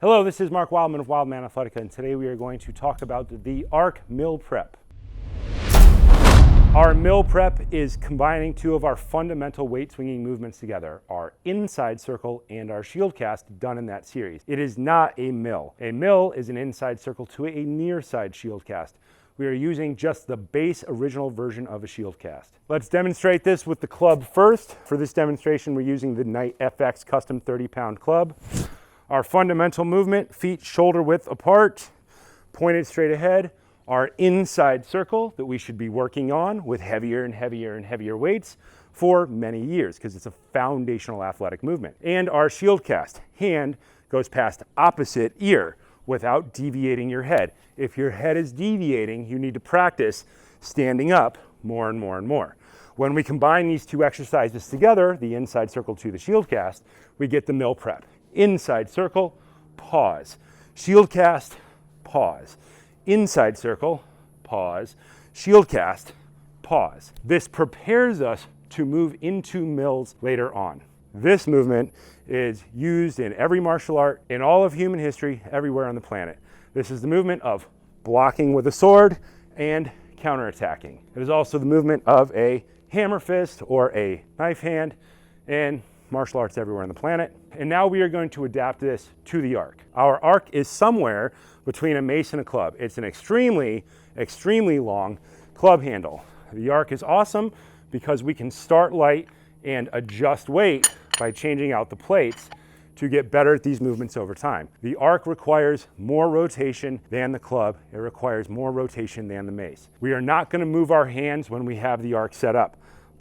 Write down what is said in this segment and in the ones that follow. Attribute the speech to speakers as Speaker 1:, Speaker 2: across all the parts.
Speaker 1: Hello, this is Mark Wildman of Wildman Athletica, and today we are going to talk about the ARC Mill Prep. Our mill prep is combining two of our fundamental weight swinging movements together, our inside circle and our shield cast done in that series. It is not a mill. A mill is an inside circle to a near side shield cast. We are using just the base original version of a shield cast. Let's demonstrate this with the club first. For this demonstration, we're using the Knight FX custom 30-pound club. Our fundamental movement, feet shoulder width apart, pointed straight ahead. Our inside circle that we should be working on with heavier and heavier and heavier weights for many years because it's a foundational athletic movement. And our shield cast, hand goes past opposite ear without deviating your head. If your head is deviating, you need to practice standing up more and more and more. When we combine these two exercises together, the inside circle to the shield cast, we get the mill prep. Inside circle, pause. Shield cast, pause. Inside circle, pause. Shield cast, pause. This prepares us to move into mills later on. This movement is used in every martial art, in all of human history, everywhere on the planet. This is the movement of blocking with a sword and counterattacking. It is also the movement of a hammer fist or a knife hand in martial arts everywhere on the planet. And now we are going to adapt this to the arc. Our arc is somewhere between a mace and a club. It's an extremely, extremely long club handle. The arc is awesome because we can start light and adjust weight by changing out the plates to get better at these movements over time. The arc requires more rotation than the club. It requires more rotation than the mace. We are not going to move our hands when we have the arc set up.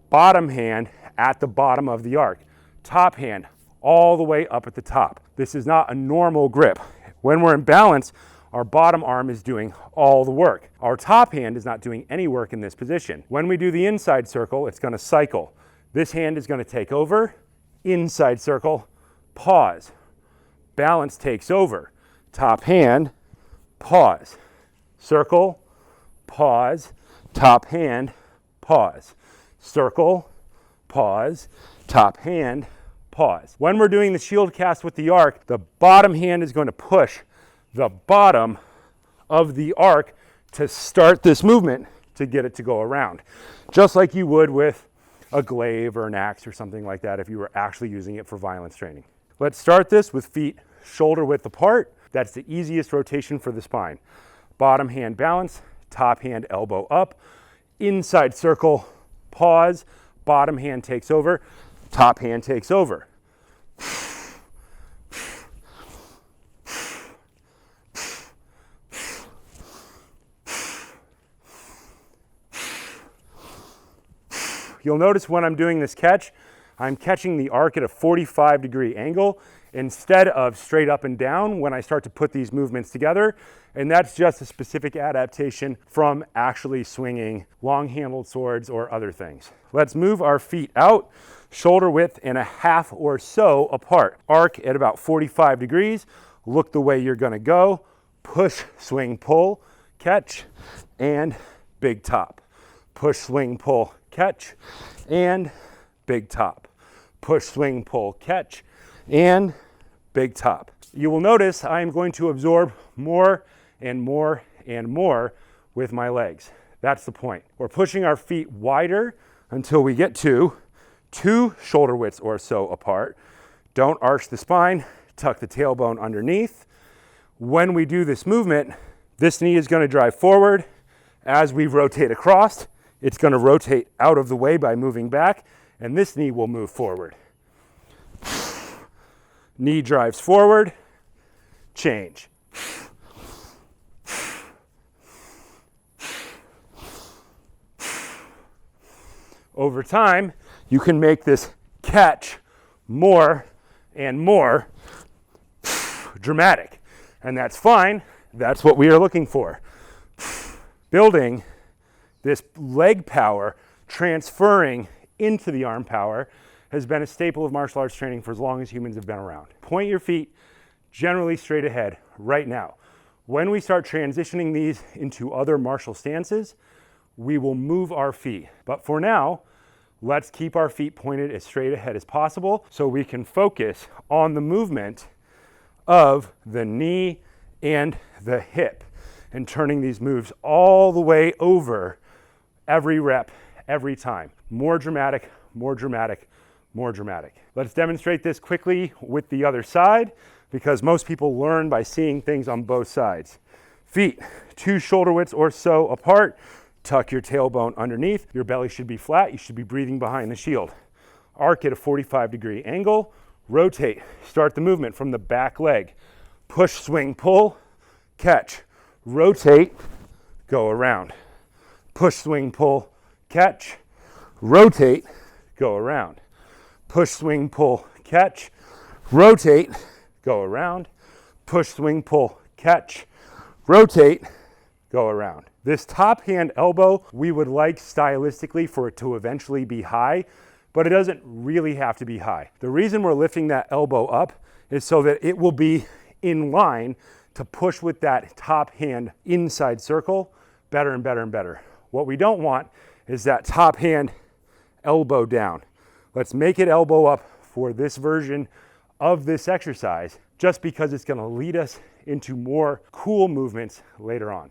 Speaker 1: Bottom hand at the bottom of the arc. Top hand all the way up at the top. This is not a normal grip. When we're in balance, our bottom arm is doing all the work. Our top hand is not doing any work in this position. When we do the inside circle, it's going to cycle. This hand is going to take over, inside circle, pause. Balance takes over. Top hand, pause. Circle, pause. Top hand, pause. Circle, pause. Top hand, pause. When we're doing the shield cast with the arc, the bottom hand is going to push the bottom of the arc to start this movement to get it to go around. Just like you would with a glaive or an axe or something like that if you were actually using it for violence training. Let's start this with feet shoulder width apart. That's the easiest rotation for the spine. Bottom hand balance, top hand elbow up, inside circle, pause, bottom hand takes over, top hand takes over. You'll notice when I'm doing this catch, I'm catching the arc at a 45-degree angle instead of straight up and down when I start to put these movements together. And that's just a specific adaptation from actually swinging long-handled swords or other things. Let's move our feet out, shoulder width and a half or so apart. Arc at about 45 degrees. Look the way you're gonna go. Push, swing, pull, catch, and big top. Push, swing, pull, catch, and big top. Push, swing, pull, catch, and big top. You will notice I am going to absorb more and more and more with my legs. That's the point. We're pushing our feet wider until we get to 2 shoulder widths or so apart. Don't arch the spine, tuck the tailbone underneath. When we do this movement, this knee is going to drive forward. As we rotate across, it's going to rotate out of the way by moving back, and this knee will move forward. Knee drives forward, change. Over time, you can make this catch more and more dramatic, and that's fine. That's what we are looking for. Building this leg power, transferring into the arm power, has been a staple of martial arts training for as long as humans have been around. Point your feet generally straight ahead right now. When we start transitioning these into other martial stances, we will move our feet. But for now, let's keep our feet pointed as straight ahead as possible so we can focus on the movement of the knee and the hip, and turning these moves all the way over every rep, every time. More dramatic, more dramatic, more dramatic. Let's demonstrate this quickly with the other side, because most people learn by seeing things on both sides. Feet 2 shoulder widths or so apart. Tuck your tailbone underneath. Your belly should be flat. You should be breathing behind the shield. Arc at a 45-degree angle. Rotate. Start the movement from the back leg. Push, swing, pull, catch. Rotate, go around. Push, swing, pull, catch. Rotate, go around. Push, swing, pull, catch. Rotate, go around. Push, swing, pull, catch. Rotate, go around. This top hand elbow, we would like stylistically for it to eventually be high, but it doesn't really have to be high. The reason we're lifting that elbow up is so that it will be in line to push with that top hand inside circle better and better and better. What we don't want is that top hand elbow down. Let's make it elbow up for this version of this exercise, just because it's going to lead us into more cool movements later on.